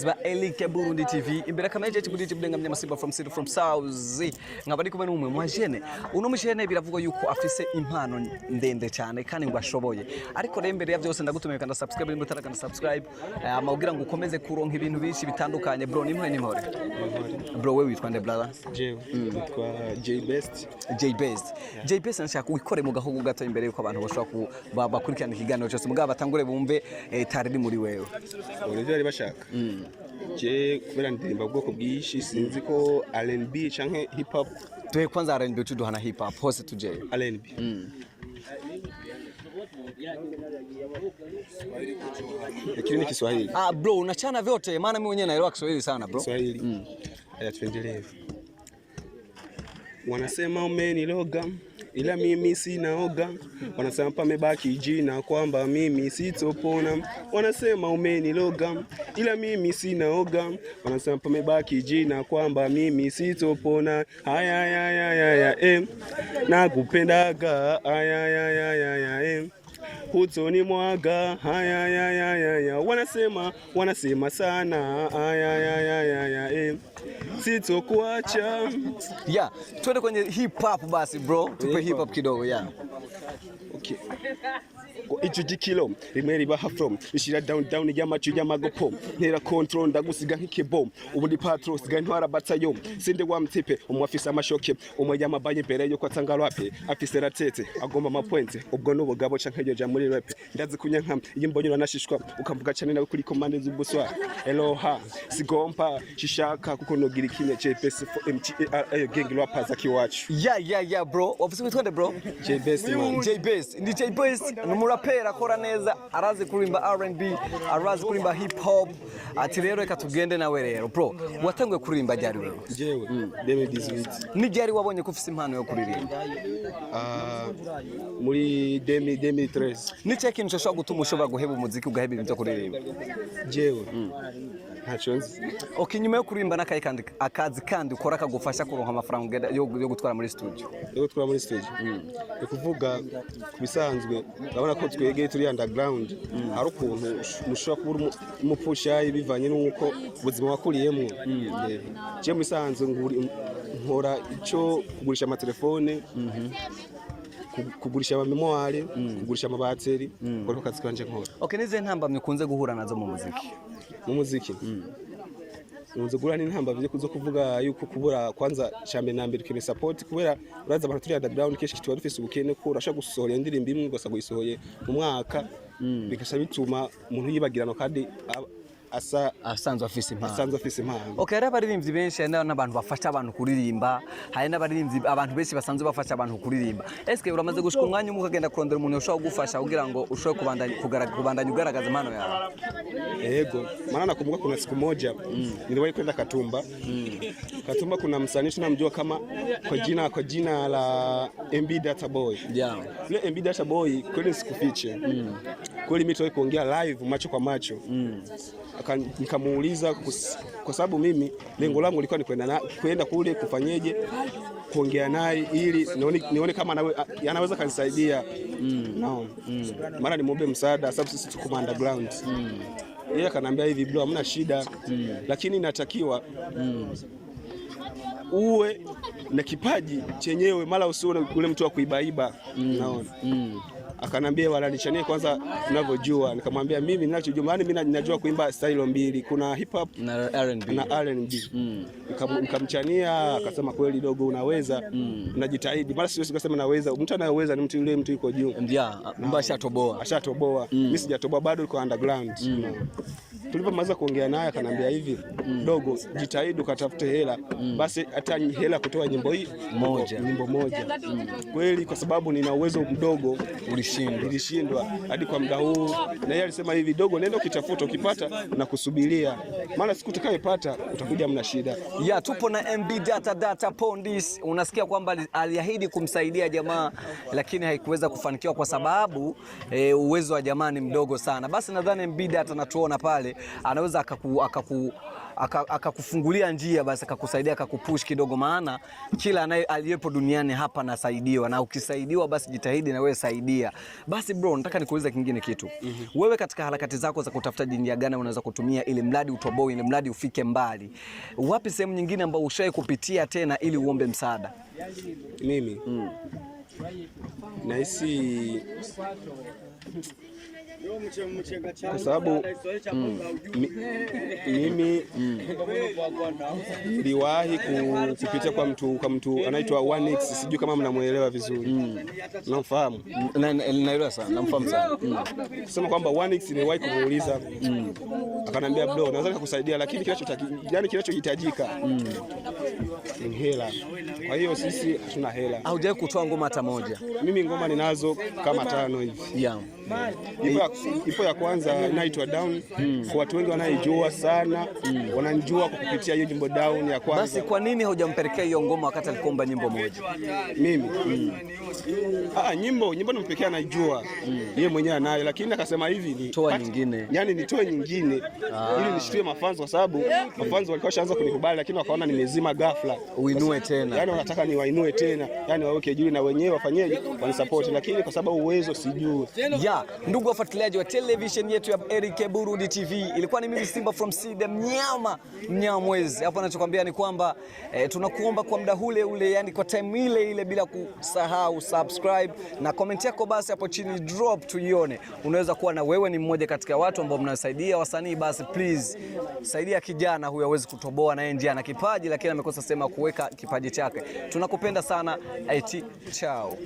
bakunzi ba Elike Burundi TV imbere kamaje kibudije budenga mnyamasimba from city from south nkabari kumwe n'umwe mwajene uno mushene biravuga yuko afise impano ndende cyane kandi ngo ashoboye ariko rero imbere ya byose ndagutumiye kandi subscribe nimba utarakanda subscribe amabwira ngo ukomeze kuronka ibintu byinshi bitandukanye bro nimwe bro wewe witwa nde brother jewe witwa J Best nashaka wikore mu gahugu gato imbere yuko abantu bashobora bakurikirana ikiganiro cyose mugabo batangure bumve tariri muri wewe urivyo ari bashaka je kubera ndirimba bwoko bwishi sinzi ko R&B canke hip hop tuwe kwanza R&B tuduhana hip hop hose tuje R&B lakini ni Kiswahili bro unachana vyote maana mimi mwenyewe naelewa Kiswahili sana bro Kiswahili haya tuendelee wanasema umeniloga ila mimi sinaoga, wanasema pamebaki jina kwamba mimi sitopona. Wanasema umeniloga ila mimi sinaoga, wanasema pamebaki jina kwamba mimi sitopona. Aya nakupendaga aya hutoni mwaga aya wanasema sana aya sitokuacha. Yeah, twende kwenye hip hop basi bro. Tupe hip hop kidogo yeah. Okay. Ico gikilo rimwe ribaha from ishira down y'amacu y'amagopo ntera control ndagusiga nk'ikebo ubundi patro siga ntwara batayo sinde wa mtipe umwafisa amashoke umwe y'amabanye imbere yo kwatanga rap afise ratete agomba amapointe ubwo n'ubugabo canke yo ja muri rap ndazi kunya nkam iyimbonyura nashishwa ukamvuga cyane nawe kuri commande z'ubuswa eloha sigompa shishaka kuko nogira ikinye JPS MTA gang rappers akiwacu yeah bro ofisi witwa bro J Best ni J Best numurapera akora neza arazi kurimba R&B arazi kurimba hip hop ati rero reka tugende nawe rero bro watanguye kurimba ryari rero jewe 2018 ni ryari wabonye ko ufise impano yo kuririmba muri 2013 ni cyo kintu cyo gutuma ushobora guheba umuziki ugaheba ibintu byo kuririmba jewe ntacyo okay nyuma yo kurimba nakaye kandi akazi kandi ukora kagufasha kuronka amafaranga yo gutwara muri studio ni kuvuga kubisanzwe urabona ko twegeye turi underground ari ukuntu mushobora kubura umupfusha bivanye n'uko ubuzima wakuriyemo je musanzwe nkora ico kugurisha amatelefone kugurisha amamemoire kugurisha amabateri ngo kazi kanje nkora okay nize ntambamye kunze guhura nazo mu muziki unze gura n'intambamye kuzo kuvuga yuko kubura kwanza chambe nambere kene support kubera uraza abantu turi underground keshi kitwa dufise ubukene ko urashaka gusohora indirimbo imwe gusa guyisohoye mu mwaka bikasha bituma umuntu yibagirana kandi asanzwe afise impano okay rero abaririmbyi benshi n'abantu bafasha abantu kuririmba hari n'abaririmbyi abantu benshi basanzwe bafasha abantu kuririmba eske uramaze gushika umwanya umwe ukagenda kurondera umuntu ushobora kugufasha kugira ngo ushobore kubandanya ugaragaza impano yawe yego maana nakumbuka kuna siku moja niliwahi kwenda Katumba kuna msanii tunamjua kama kwa jina la MB Data Boy yule MB Data Boy kweli sikufiche kweli mimi tuwe kuongea live macho kwa macho nikamuuliza kwa sababu mimi lengo langu lilikuwa ni kwenda kule kufanyeje kuongea naye ili nione kama anaweza kanisaidia maana nimwombe msaada sababu sisi tuko underground yeye akaniambia hivi bro hamna shida lakini inatakiwa uwe na kipaji chenyewe mara usione ule mtu wa kuibaiba naona akanambia wananichanie kwanza ninavyojua nikamwambia mimi ninachojua maana mimi ninajua kuimba style mbili kuna hip hop na R&B nikamchania akasema kweli dogo unaweza unajitahidi mara siwezi kusema naweza mtu anayeweza ni mtu yule mtu yuko juu mbona ashatoboa mimi sijatoboa bado niko underground tulipomaliza kuongea naye akanambia hivi dogo jitahidi ukatafute hela basi hata hela kutoa nyimbo moja kweli kwa sababu nina uwezo mdogo ulishindwa hadi kwa muda huu na yeye alisema hivi dogo nenda ukitafuta ukipata na kusubiria maana siku utakayopata utakuja mna shida tupo na MB Data Pondis unasikia kwamba aliahidi kumsaidia jamaa lakini haikuweza kufanikiwa kwa sababu uwezo wa jamaa ni mdogo sana basi nadhani MB Data natuona pale anaweza akakufungulia njia, basi akakusaidia, akakupush kidogo, maana kila aliyepo duniani hapa anasaidiwa, na ukisaidiwa basi jitahidi na wewe saidia. Basi bro, nataka nikuulize kingine kitu. Wewe katika harakati zako za kutafuta njia gani unaweza kutumia ili mradi utoboe, ili mradi ufike mbali? Wapi sehemu nyingine ambayo ushawahi kupitia tena ili uombe msaada? Mimi nahisi kwa sababu mimi niliwahi kupitia kwa mtu anaitwa 1x, sijui kama mnamuelewa vizuri. Unamfahamu? Naelewa sana, namfahamu sana. Sema kwamba 1x niliwahi kumuuliza, akanambia bro, naweza kukusaidia lakini kinachohitajika ni hela. Kwa hiyo sisi hatuna hela. Haujawahi kutoa ngoma hata moja? Mimi ngoma ninazo kama 5 hivi. Yeah. Ipo ya kwanza inaitwa Down. Kwa watu wengi wanaijua sana, wananijua kwa kupitia hiyo nyimbo Down ya kwanza. Basi kwa nini hujampelekea hiyo ngoma wakati alikomba nyimbo moja? Mimi nyimbo nimpekea naijua. Yeye mwenyewe anayo, lakini akasema hivi ni toa nyingine. Yaani nitoe nyingine ili nishitue mafanzo, kwa sababu mafanzo walikuwa shaanza kunikubali, lakini wakaona nimezima ghafla. Uinue tena. Yaani wanataka niwainue tena. Yaani waweke juu na wenyewe wafanyeje? Wanisupport, lakini kwa sababu uwezo sijui. Ndugu wafuatiliaji wa television yetu ya Eric Burundi TV, ilikuwa ni mimi Simba from Sida Mnyamwezi. Hapo anachokwambia ni kwamba tunakuomba kwa muda ule, yani kwa time ile bila kusahau subscribe na comment yako basi hapo chini drop tuione. Unaweza kuwa na wewe ni mmoja katika watu ambao mnasaidia wasanii, basi please saidia kijana huyu aweze kutoboa, na yeye ndiye ana kipaji lakini amekosa sema kuweka kipaji chake. Tunakupenda sana. Chao.